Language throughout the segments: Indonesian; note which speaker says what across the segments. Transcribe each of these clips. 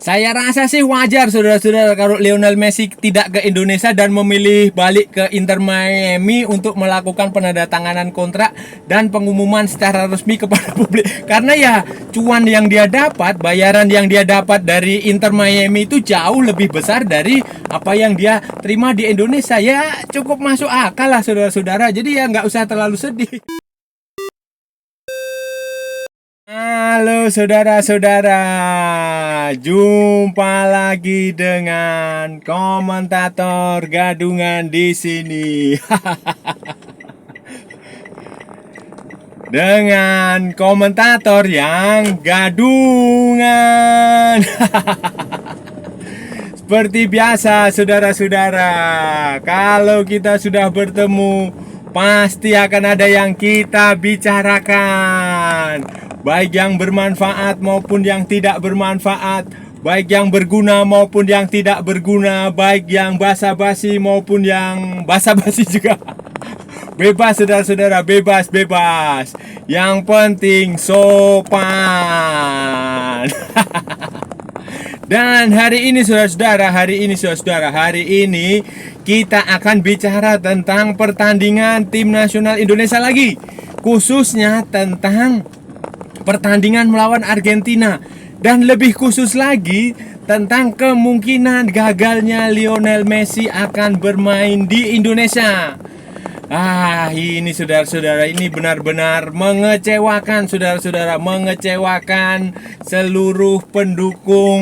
Speaker 1: Saya rasa sih wajar saudara-saudara kalau Lionel Messi tidak ke Indonesia dan memilih balik ke Inter Miami untuk melakukan penandatanganan kontrak dan pengumuman secara resmi kepada publik. Karena ya cuan yang dia dapat, bayaran yang dia dapat dari Inter Miami itu jauh lebih besar dari apa yang dia terima di Indonesia. Ya cukup masuk akal lah saudara-saudara. Jadi ya nggak usah terlalu sedih. Halo saudara-saudara, jumpa lagi dengan komentator gadungan di sini. Dengan komentator yang gadungan. Seperti biasa saudara-saudara, kalau kita sudah bertemu pasti akan ada yang kita bicarakan. Baik yang bermanfaat maupun yang tidak bermanfaat, baik yang berguna maupun yang tidak berguna, baik yang basa-basi maupun yang basa-basi juga. Bebas saudara-saudara, bebas. Yang penting sopan. Dan hari ini saudara-saudara, hari ini kita akan bicara tentang pertandingan tim nasional Indonesia lagi. Khususnya tentang pertandingan melawan Argentina. Dan lebih khusus lagi tentang kemungkinan gagalnya Lionel Messi akan bermain di Indonesia. Ini saudara-saudara, ini benar-benar mengecewakan saudara-saudara, mengecewakan seluruh pendukung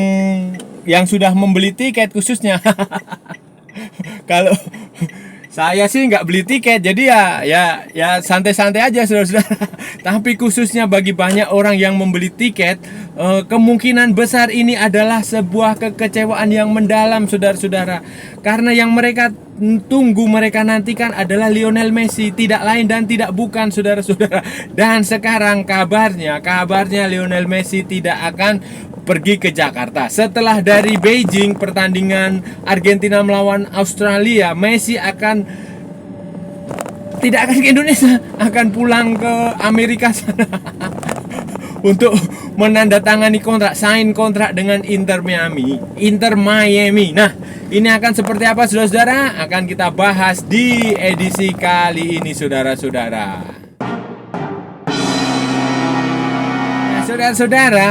Speaker 1: yang sudah membeli tiket khususnya. Kalau saya sih nggak beli tiket, jadi ya santai-santai aja saudara-saudara. Tapi khususnya bagi banyak orang yang membeli tiket, kemungkinan besar ini adalah sebuah kekecewaan yang mendalam saudara-saudara. Karena yang mereka tunggu, mereka nantikan adalah Lionel Messi, tidak lain dan tidak bukan saudara-saudara. Dan sekarang kabarnya Lionel Messi tidak akan pergi ke Jakarta. Setelah dari Beijing pertandingan Argentina melawan Australia, Messi tidak akan ke Indonesia, akan pulang ke Amerika sana untuk menandatangani sign kontrak dengan Inter Miami. Nah, ini akan seperti apa saudara-saudara? Akan kita bahas di edisi kali ini saudara-saudara. Saudara-saudara,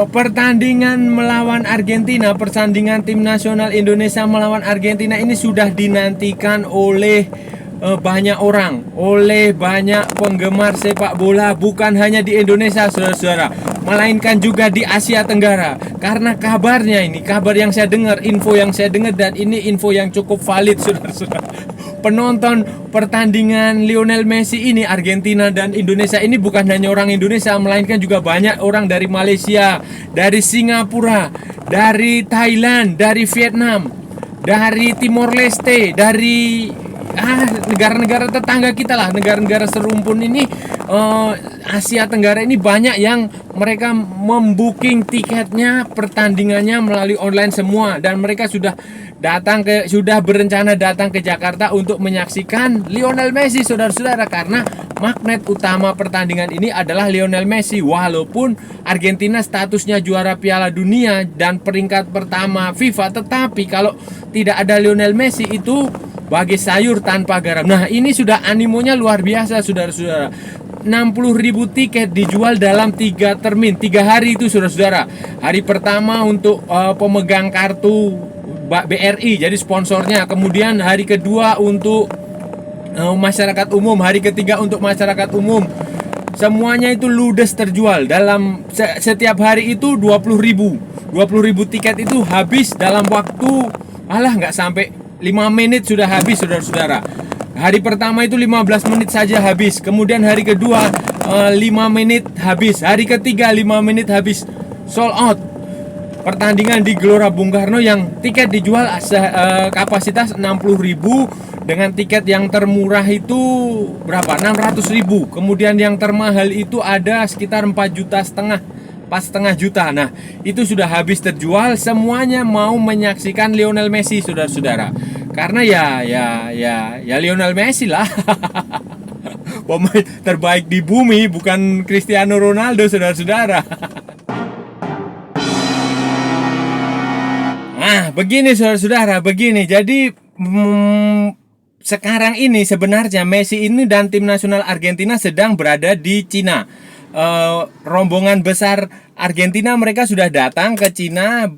Speaker 1: pertandingan melawan Argentina, pertandingan tim nasional Indonesia melawan Argentina ini sudah dinantikan oleh banyak orang, oleh banyak penggemar sepak bola, bukan hanya di Indonesia saudara-saudara, melainkan juga di Asia Tenggara. Karena kabarnya ini, kabar yang saya dengar, info yang saya dengar, dan ini info yang cukup valid saudara-saudara. Penonton pertandingan Lionel Messi ini, Argentina dan Indonesia ini bukan hanya orang Indonesia, melainkan juga banyak orang dari Malaysia, dari Singapura, dari Thailand, dari Vietnam, dari Timor Leste, dari negara-negara tetangga kita lah, negara-negara serumpun ini, Asia Tenggara ini banyak yang mereka membooking tiketnya, pertandingannya melalui online semua, dan mereka sudah berencana datang ke Jakarta untuk menyaksikan Lionel Messi saudara-saudara, karena magnet utama pertandingan ini adalah Lionel Messi. Walaupun Argentina statusnya juara Piala Dunia dan peringkat pertama FIFA, tetapi kalau tidak ada Lionel Messi itu bagi sayur tanpa garam. Nah, ini sudah animonya luar biasa saudara-saudara. 60.000 tiket dijual dalam 3 hari itu saudara-saudara. Hari pertama untuk pemegang kartu BRI jadi sponsornya, kemudian hari kedua untuk masyarakat umum, hari ketiga untuk masyarakat umum. Semuanya itu ludes terjual. Dalam setiap hari itu 20.000 tiket itu habis dalam waktu nggak sampai 5 menit sudah habis saudara-saudara. Hari pertama itu 15 menit saja habis, kemudian hari kedua 5 menit habis, hari ketiga 5 menit habis, sold out. Pertandingan di Gelora Bung Karno yang tiket dijual kapasitas 60.000, dengan tiket yang termurah itu berapa? 600.000. Kemudian yang termahal itu ada sekitar 4,5 juta. Nah, itu sudah habis terjual. Semuanya mau menyaksikan Lionel Messi saudara-saudara. Karena ya Lionel Messi lah. Pemain terbaik di bumi, bukan Cristiano Ronaldo saudara-saudara. Nah, begini saudara-saudara, begini. Jadi sekarang ini sebenarnya Messi ini dan tim nasional Argentina sedang berada di Cina. Rombongan besar Argentina mereka sudah datang ke Cina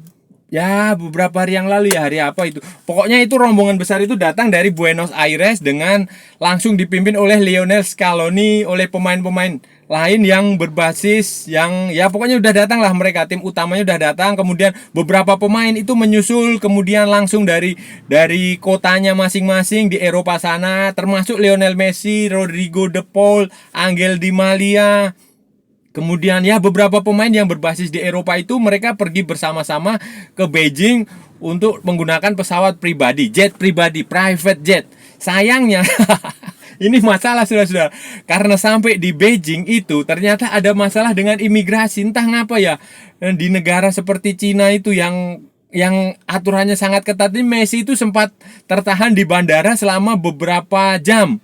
Speaker 1: ya beberapa hari yang lalu, ya hari apa itu. Pokoknya itu rombongan besar itu datang dari Buenos Aires dengan langsung dipimpin oleh Lionel Scaloni, oleh pemain-pemain lain yang berbasis yang ya pokoknya udah datang lah mereka, tim utamanya udah datang, kemudian beberapa pemain itu menyusul kemudian langsung dari kotanya masing-masing di Eropa sana, termasuk Lionel Messi, Rodrigo De Paul, Angel Di Maria. Kemudian ya beberapa pemain yang berbasis di Eropa itu mereka pergi bersama-sama ke Beijing untuk menggunakan pesawat pribadi, jet pribadi, private jet. Sayangnya ini masalah saudara-saudara, karena sampai di Beijing itu ternyata ada masalah dengan imigrasi, entah ngapa ya. Di negara seperti Cina itu yang aturannya sangat ketat, ini Messi itu sempat tertahan di bandara selama beberapa jam.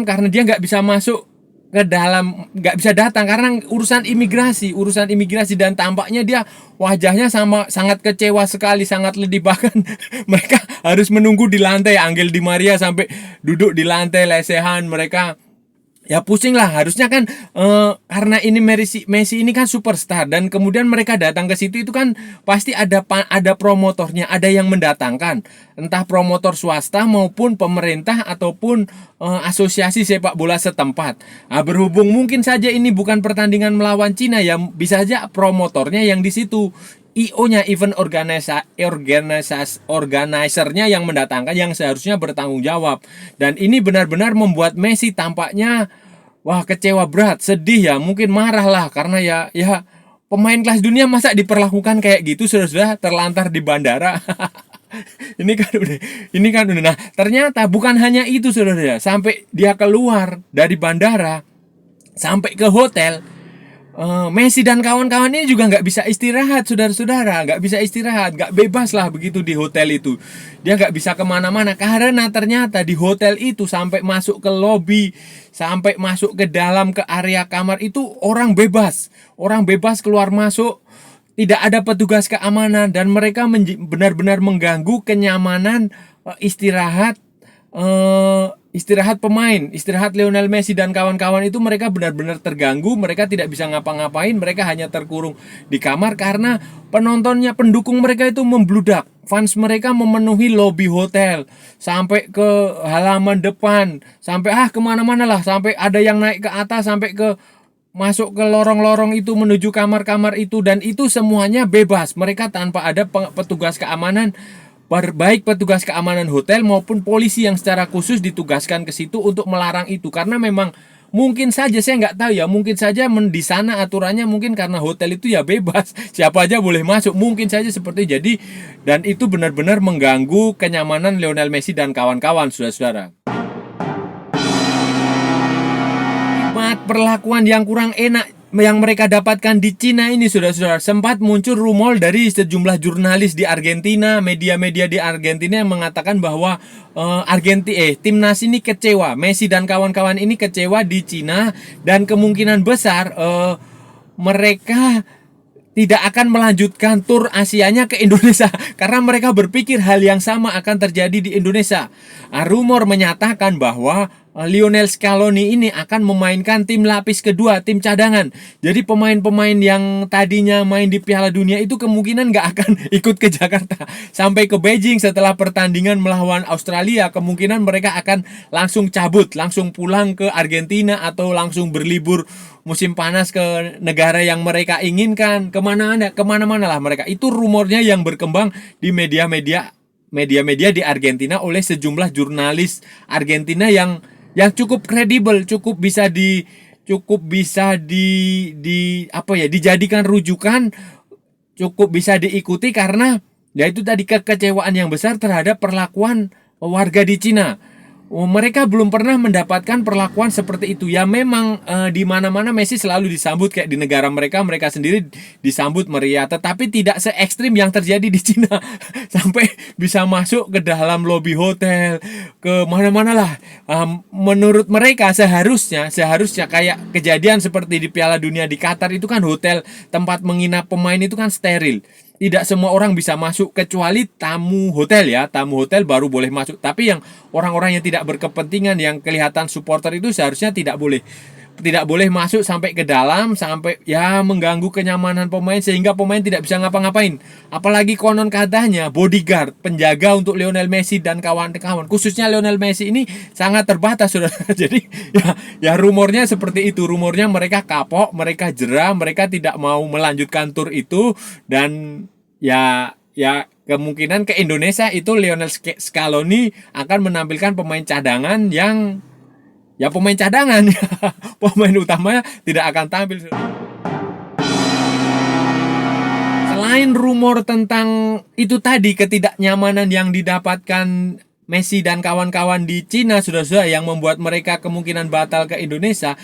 Speaker 1: Karena dia nggak bisa masuk ke dalam, nggak bisa datang karena urusan imigrasi, dan tampaknya dia wajahnya sangat kecewa sekali, sangat ledih, bahkan mereka harus menunggu di lantai. Angel Di Maria sampai duduk di lantai lesehan, mereka ya pusing lah. Harusnya kan karena ini Messi ini kan superstar, dan kemudian mereka datang ke situ itu kan pasti ada promotornya, ada yang mendatangkan, entah promotor swasta maupun pemerintah ataupun asosiasi sepak bola setempat. Nah, berhubung mungkin saja ini bukan pertandingan melawan Cina, ya bisa saja promotornya yang di situ, IO-nya, event organizer-nya yang mendatangkan, yang seharusnya bertanggung jawab. Dan ini benar-benar membuat Messi tampaknya wah kecewa berat, sedih ya, mungkin marah lah, karena ya pemain kelas dunia masa diperlakukan kayak gitu, sudah terlantar di bandara. Ini kan udah. Nah, ternyata bukan hanya itu saudara, sampai dia keluar dari bandara sampai ke hotel, Messi dan kawan-kawan ini juga nggak bisa istirahat, saudara-saudara, nggak bisa istirahat, nggak bebas lah begitu di hotel itu. Dia nggak bisa kemana-mana karena ternyata di hotel itu sampai masuk ke lobi, sampai masuk ke dalam ke area kamar itu orang bebas keluar masuk, tidak ada petugas keamanan, dan mereka benar-benar mengganggu kenyamanan istirahat pemain, istirahat Lionel Messi dan kawan-kawan itu. Mereka benar-benar terganggu, mereka tidak bisa ngapa-ngapain, mereka hanya terkurung di kamar karena penontonnya, pendukung mereka itu membludak. Fans mereka memenuhi lobi hotel, sampai ke halaman depan, sampai kemana-mana lah, sampai ada yang naik ke atas, sampai ke masuk ke lorong-lorong itu menuju kamar-kamar itu, dan itu semuanya bebas, mereka tanpa ada petugas keamanan, baik petugas keamanan hotel maupun polisi yang secara khusus ditugaskan ke situ untuk melarang itu. Karena memang mungkin saja, saya nggak tahu ya, mungkin saja di sana aturannya mungkin karena hotel itu ya bebas, siapa aja boleh masuk, mungkin saja seperti jadi. Dan itu benar-benar mengganggu kenyamanan Lionel Messi dan kawan-kawan, saudara-saudara. Perlakuan yang kurang enak yang mereka dapatkan di Cina ini, saudara-saudara, sempat muncul rumor dari sejumlah jurnalis di Argentina, media-media di Argentina yang mengatakan bahwa timnas ini kecewa, Messi dan kawan-kawan ini kecewa di Cina, dan kemungkinan besar mereka tidak akan melanjutkan tur Asianya ke Indonesia karena mereka berpikir hal yang sama akan terjadi di Indonesia. Rumor menyatakan bahwa Lionel Scaloni ini akan memainkan tim lapis kedua, tim cadangan. Jadi pemain-pemain yang tadinya main di Piala Dunia itu kemungkinan nggak akan ikut ke Jakarta. Sampai ke Beijing setelah pertandingan melawan Australia, kemungkinan mereka akan langsung cabut, langsung pulang ke Argentina, atau langsung berlibur musim panas ke negara yang mereka inginkan. Kemana-mana lah mereka. Itu rumornya yang berkembang di media-media di Argentina oleh sejumlah jurnalis Argentina yang cukup kredibel, cukup bisa dijadikan rujukan, cukup bisa diikuti, karena ya itu tadi kekecewaan yang besar terhadap perlakuan warga di Cina. Mereka belum pernah mendapatkan perlakuan seperti itu. Ya memang di mana-mana Messi selalu disambut kayak di negara mereka sendiri disambut meriah, tetapi tidak se ekstrim yang terjadi di Cina. Sampai bisa masuk ke dalam lobi hotel, ke mana-mana lah. Menurut mereka seharusnya kayak kejadian seperti di Piala Dunia di Qatar itu kan, hotel tempat menginap pemain itu kan steril. tidak semua orang bisa masuk kecuali tamu hotel ya. Tamu hotel baru boleh masuk. Tapi yang orang-orang yang tidak berkepentingan, yang kelihatan supporter itu seharusnya tidak boleh masuk sampai ke dalam, sampai ya mengganggu kenyamanan pemain sehingga pemain tidak bisa ngapa-ngapain. Apalagi konon katanya bodyguard, penjaga untuk Lionel Messi dan kawan-kawan, khususnya Lionel Messi ini sangat terbatas, saudara. Jadi ya rumornya seperti itu. Rumornya mereka kapok, mereka jera, mereka tidak mau melanjutkan tur itu, dan ya kemungkinan ke Indonesia itu Lionel Scaloni akan menampilkan pemain cadangan yang ya pemain cadangan. Pemain utamanya tidak akan tampil. Selain rumor tentang itu tadi, ketidaknyamanan yang didapatkan Messi dan kawan-kawan di Cina, saudara-saudara, yang membuat mereka kemungkinan batal ke Indonesia,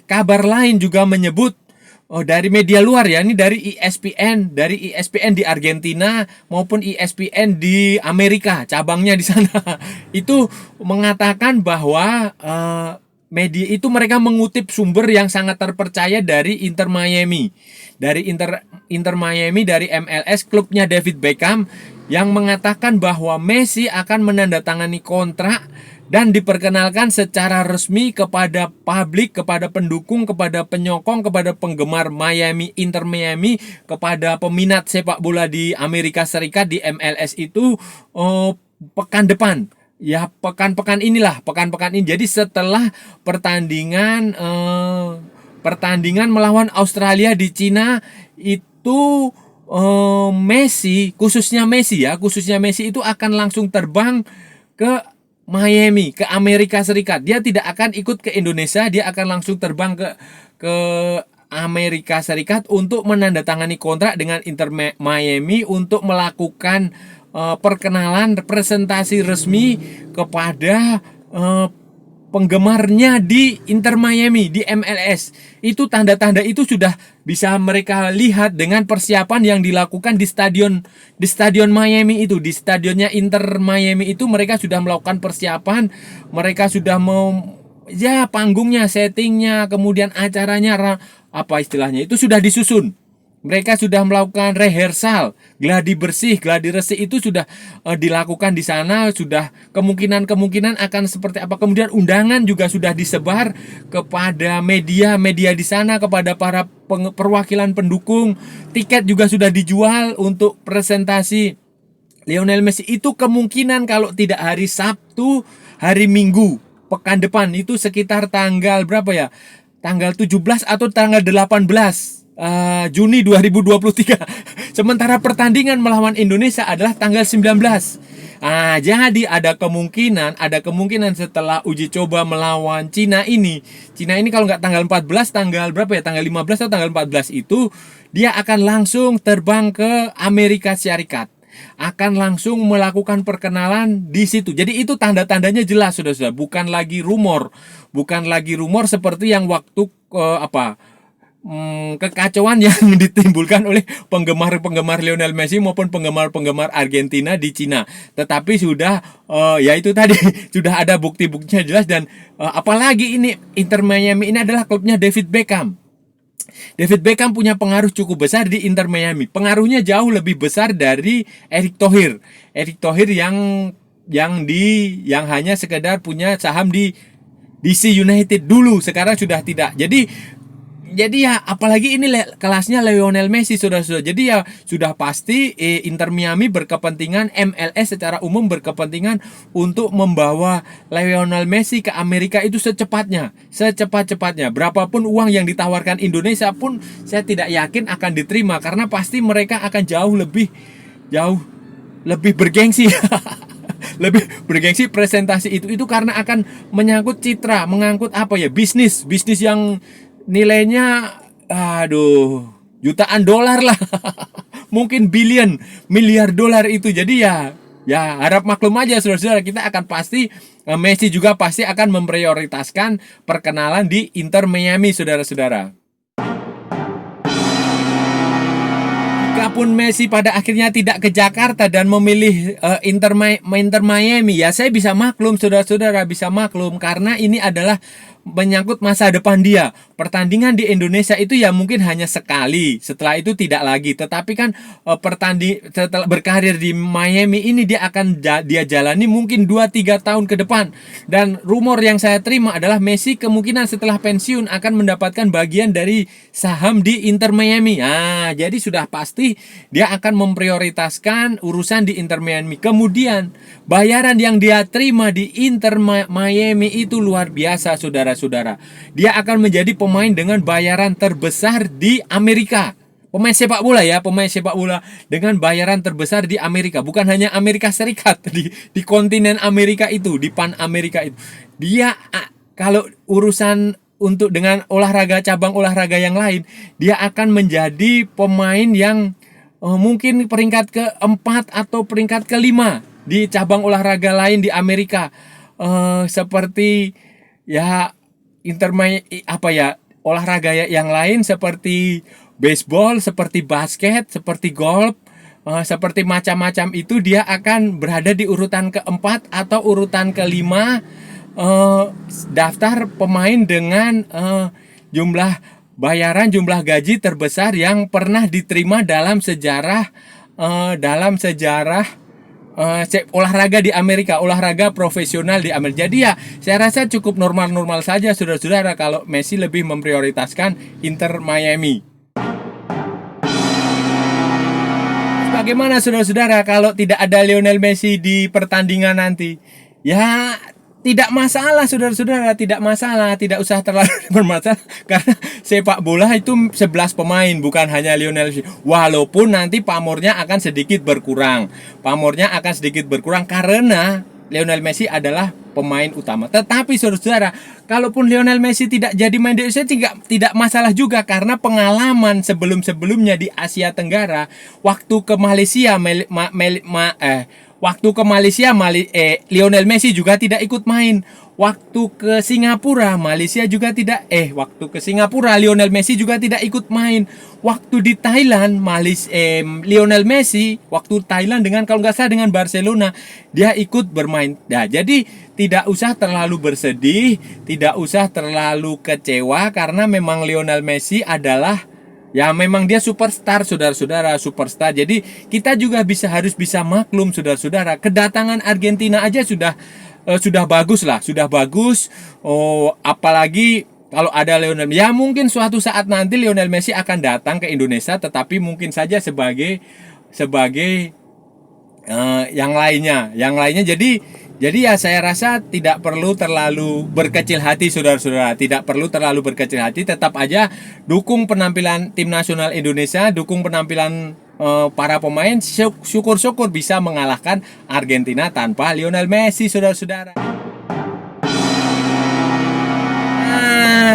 Speaker 1: kabar lain juga menyebut dari media luar ya, ini dari ESPN di Argentina maupun ESPN di Amerika, cabangnya di sana. Itu mengatakan bahwa media itu mereka mengutip sumber yang sangat terpercaya dari Inter Miami. Dari Inter Miami, dari MLS, klubnya David Beckham, yang mengatakan bahwa Messi akan menandatangani kontrak dan diperkenalkan secara resmi kepada publik, kepada pendukung, kepada penyokong, kepada penggemar Inter Miami, kepada peminat sepak bola di Amerika Serikat, di MLS itu pekan depan. Ya pekan-pekan ini. Jadi setelah pertandingan melawan Australia di Cina itu, Messi, khususnya Messi itu akan langsung terbang ke Miami, ke Amerika Serikat. Dia tidak akan ikut ke Indonesia, dia akan langsung terbang ke Amerika Serikat untuk menandatangani kontrak dengan Inter Miami untuk melakukan perkenalan, presentasi resmi kepada penggemarnya di Inter Miami, di MLS. Itu tanda-tanda itu sudah bisa mereka lihat dengan persiapan yang dilakukan di stadion Miami itu, di stadionnya Inter Miami itu. Mereka sudah melakukan persiapan, mereka sudah panggungnya, settingnya, kemudian acaranya, apa istilahnya, itu sudah disusun. Mereka sudah melakukan rehearsal, gladi resik itu sudah dilakukan di sana. Sudah kemungkinan akan seperti apa. Kemudian undangan juga sudah disebar kepada media di sana, kepada para perwakilan pendukung. Tiket juga sudah dijual untuk presentasi Lionel Messi. Itu kemungkinan kalau tidak hari Sabtu, hari Minggu pekan depan, itu sekitar tanggal berapa ya? Tanggal 17 atau tanggal 18 Juni 2023. Sementara pertandingan melawan Indonesia adalah tanggal 19. Jadi ada kemungkinan setelah uji coba melawan Cina ini kalau nggak tanggal 14, tanggal berapa ya? Tanggal 15 atau tanggal 14 itu dia akan langsung terbang ke Amerika Serikat. Akan langsung melakukan perkenalan di situ. Jadi itu tanda-tandanya jelas, saudara-saudara. Bukan lagi rumor seperti yang waktu kekacauan yang ditimbulkan oleh penggemar Lionel Messi maupun penggemar Argentina di Cina. Tetapi sudah itu tadi sudah ada bukti-buktinya jelas. Dan apalagi ini Inter Miami ini adalah klubnya David Beckham. David Beckham punya pengaruh cukup besar di Inter Miami. Pengaruhnya jauh lebih besar dari Erick Thohir. Erick Thohir yang hanya sekedar punya saham di DC United dulu, sekarang sudah tidak. Jadi ya apalagi ini kelasnya Lionel Messi, saudara-saudara. Jadi ya sudah pasti Inter Miami berkepentingan, MLS secara umum berkepentingan untuk membawa Lionel Messi ke Amerika itu secepat-cepatnya. Berapapun uang yang ditawarkan Indonesia pun saya tidak yakin akan diterima, karena pasti mereka akan jauh lebih bergengsi. Lebih bergengsi presentasi itu karena akan menyangkut citra, mengangkut bisnis yang nilainya jutaan dolar lah. Mungkin miliar dolar itu. Jadi ya harap maklum aja, saudara-saudara. Kita akan pasti Messi juga pasti akan memprioritaskan perkenalan di Inter Miami, saudara-saudara. Jikapun Messi pada akhirnya tidak ke Jakarta dan memilih Inter Miami, ya saya bisa maklum, saudara-saudara, bisa maklum, karena ini adalah menyangkut masa depan dia. Pertandingan di Indonesia itu ya mungkin hanya sekali, setelah itu tidak lagi. Tetapi kan setelah berkarir di Miami ini dia akan dia jalani mungkin 2-3 tahun ke depan. Dan rumor yang saya terima adalah Messi kemungkinan setelah pensiun akan mendapatkan bagian dari saham di Inter Miami. Nah, jadi sudah pasti dia akan memprioritaskan urusan di Inter Miami. Kemudian bayaran yang dia terima di Inter Miami itu luar biasa, saudara-saudara. Dia akan menjadi pemain dengan bayaran terbesar di Amerika. Pemain sepak bola ya, pemain sepak bola dengan bayaran terbesar di Amerika. Bukan hanya Amerika Serikat, di kontinen Amerika itu, di Pan Amerika itu. Dia kalau urusan untuk dengan olahraga, cabang olahraga yang lain, dia akan menjadi pemain yang mungkin peringkat ke-4 atau peringkat ke-5 di cabang olahraga lain di Amerika. Seperti ya olahraga yang lain seperti baseball, seperti basket, seperti golf, seperti macam-macam itu dia akan berada di urutan ke-4 atau urutan ke-5 daftar pemain dengan jumlah bayaran, jumlah gaji terbesar yang pernah diterima dalam sejarah olahraga di Amerika, olahraga profesional di Amerika. Jadi ya saya rasa cukup normal-normal saja, saudara-saudara, kalau Messi lebih memprioritaskan Inter Miami. Bagaimana saudara-saudara kalau tidak ada Lionel Messi di pertandingan nanti? Ya tidak masalah, saudara-saudara, tidak masalah, tidak usah terlalu bermasalah karena sepak bola itu 11 pemain, bukan hanya Lionel Messi. Walaupun nanti pamornya akan sedikit berkurang. Pamornya akan sedikit berkurang karena Lionel Messi adalah pemain utama. Tetapi saudara-saudara, kalaupun Lionel Messi tidak jadi main di Indonesia tidak masalah juga karena pengalaman sebelum-sebelumnya di Asia Tenggara, waktu ke Malaysia Lionel Messi juga tidak ikut main. Waktu ke Singapura Lionel Messi juga tidak ikut main. Waktu di Thailand Lionel Messi waktu Thailand kalau nggak salah dengan Barcelona dia ikut bermain. Nah, jadi tidak usah terlalu bersedih, tidak usah terlalu kecewa karena memang Lionel Messi adalah ya memang dia superstar, saudara-saudara, superstar. Jadi kita juga harus bisa maklum, saudara-saudara. Kedatangan Argentina aja sudah bagus lah, sudah bagus. Apalagi kalau ada Lionel Messi. Ya mungkin suatu saat nanti Lionel Messi akan datang ke Indonesia, tetapi mungkin saja sebagai yang lainnya. Jadi ya saya rasa tidak perlu terlalu berkecil hati, saudara-saudara. Tidak perlu terlalu berkecil hati. Tetap aja dukung penampilan tim nasional Indonesia, dukung penampilan para pemain. Syukur-syukur bisa mengalahkan Argentina tanpa Lionel Messi, saudara-saudara.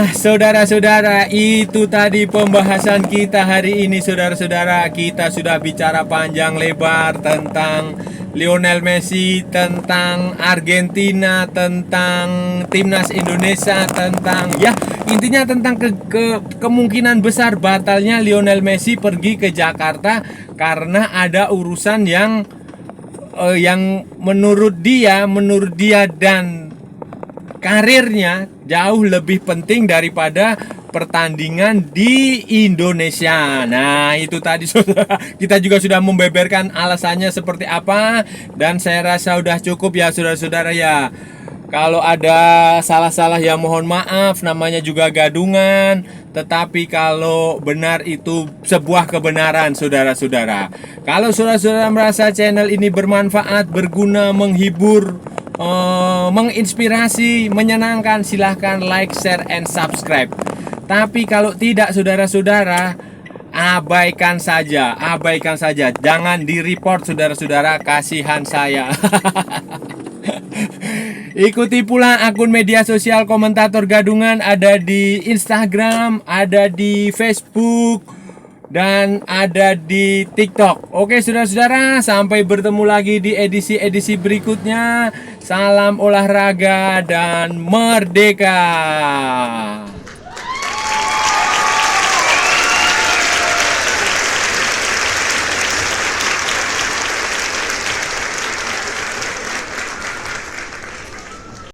Speaker 1: Saudara-saudara, itu tadi pembahasan kita hari ini, saudara-saudara. Kita sudah bicara panjang lebar tentang Lionel Messi, tentang Argentina, tentang timnas Indonesia, intinya tentang kemungkinan besar batalnya Lionel Messi pergi ke Jakarta karena ada urusan yang menurut dia dan karirnya jauh lebih penting daripada pertandingan di Indonesia. Nah, itu tadi saudara, kita juga sudah membeberkan alasannya seperti apa, dan saya rasa sudah cukup ya saudara-saudara ya. Kalau ada salah-salah ya mohon maaf, namanya juga gadungan. Tetapi kalau benar itu sebuah kebenaran, saudara-saudara. Kalau saudara-saudara merasa channel ini bermanfaat, berguna, menghibur, menginspirasi, menyenangkan, silahkan like, share, and subscribe. Tapi kalau tidak, saudara-saudara, abaikan saja. Jangan di-report, saudara-saudara, kasihan saya. Ikuti pula akun media sosial Komentator Gadungan, ada di Instagram, ada di Facebook, dan ada di TikTok. Oke saudara-saudara, sampai bertemu lagi di edisi-edisi berikutnya. Salam olahraga dan merdeka.